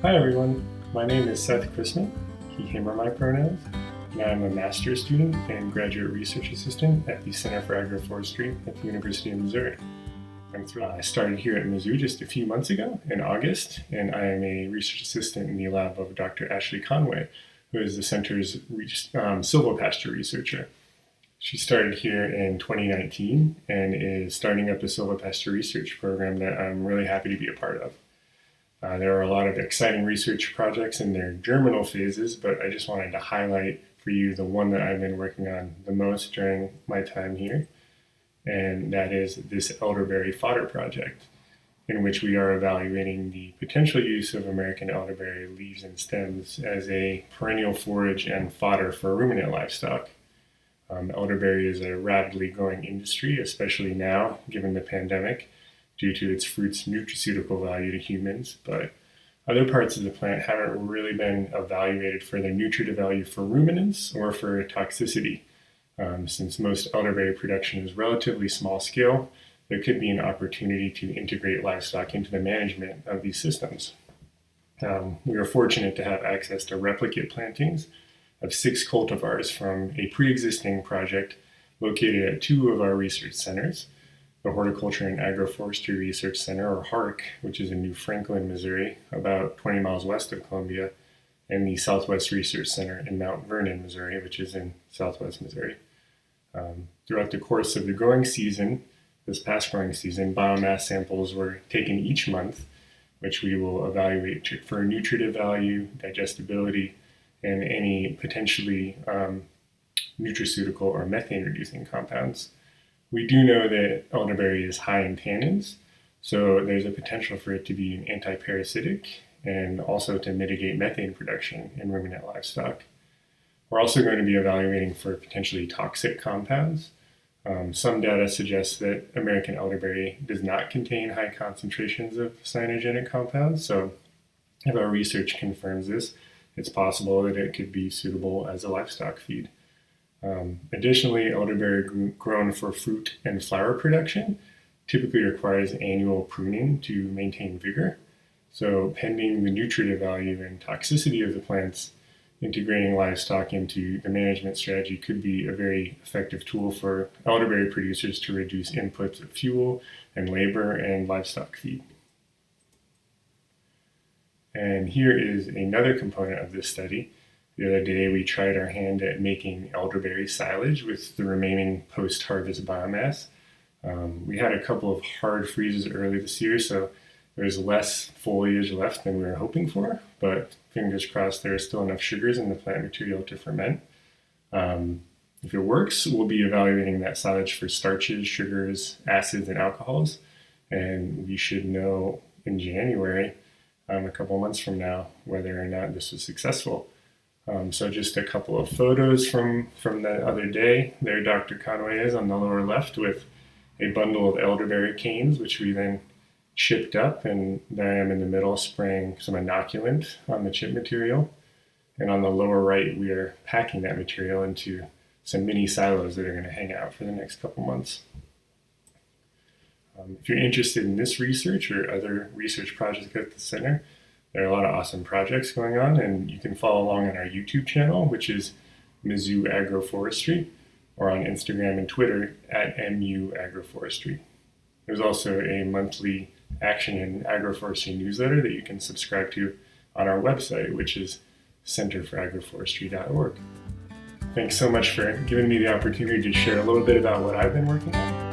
Hi everyone, my name is Seth Chrisman, he/him are my pronouns, and I'm a master's student and graduate research assistant at the Center for Agroforestry at the University of Missouri. I'm thrilled. I started here at Mizzou just a few months ago in August, and I am a research assistant in the lab of Dr. Ashley Conway, who is the center's silvopasture researcher. She started here in 2019 and is starting up a silvopasture research program that I'm really happy to be a part of. There are a lot of exciting research projects in their germinal phases, but I just wanted to highlight for you the one that I've been working on the most during my time here, and that is this elderberry fodder project, in which we are evaluating the potential use of American elderberry leaves and stems as a perennial forage and fodder for ruminant livestock. Elderberry is a rapidly growing industry, especially now, given the pandemic, due to its fruit's nutraceutical value to humans, but other parts of the plant haven't really been evaluated for their nutritive value for ruminants or for toxicity. Since most elderberry production is relatively small scale, there could be an opportunity to integrate livestock into the management of these systems. We are fortunate to have access to replicate plantings of 6 cultivars from a pre-existing project located at 2 of our research centers, the Horticulture and Agroforestry Research Center, or HARC, which is in New Franklin, Missouri, about 20 miles west of Columbia, and the Southwest Research Center in Mount Vernon, Missouri, which is in southwest Missouri. Throughout the course of the growing season, this past growing season, biomass samples were taken each month, which we will evaluate for nutritive value, digestibility, and any potentially nutraceutical or methane-reducing compounds. We do know that elderberry is high in tannins, so there's a potential for it to be an antiparasitic and also to mitigate methane production in ruminant livestock. We're also going to be evaluating for potentially toxic compounds. Some data suggests that American elderberry does not contain high concentrations of cyanogenic compounds, so if our research confirms this, it's possible that it could be suitable as a livestock feed. Additionally, elderberry grown for fruit and flower production typically requires annual pruning to maintain vigor. So pending the nutritive value and toxicity of the plants, integrating livestock into the management strategy could be a very effective tool for elderberry producers to reduce inputs of fuel and labor and livestock feed. And here is another component of this study. The other day, we tried our hand at making elderberry silage with the remaining post-harvest biomass. We had a couple of hard freezes early this year, so there's less foliage left than we were hoping for, but fingers crossed there are still enough sugars in the plant material to ferment. If it works, we'll be evaluating that silage for starches, sugars, acids, and alcohols, and we should know in January, a couple months from now, whether or not this was successful. So just a couple of photos from the other day. There Dr. Conway is on the lower left with a bundle of elderberry canes, which we then chipped up, and there I am in the middle spraying some inoculant on the chip material. And on the lower right, we are packing that material into some mini silos that are going to hang out for the next couple months. If you're interested in this research or other research projects at the center, there are a lot of awesome projects going on, and you can follow along on our YouTube channel, which is Mizzou Agroforestry, or on Instagram and Twitter at MU Agroforestry. There's also a monthly Action in Agroforestry newsletter that you can subscribe to on our website, which is centerforagroforestry.org. Thanks so much for giving me the opportunity to share a little bit about what I've been working on.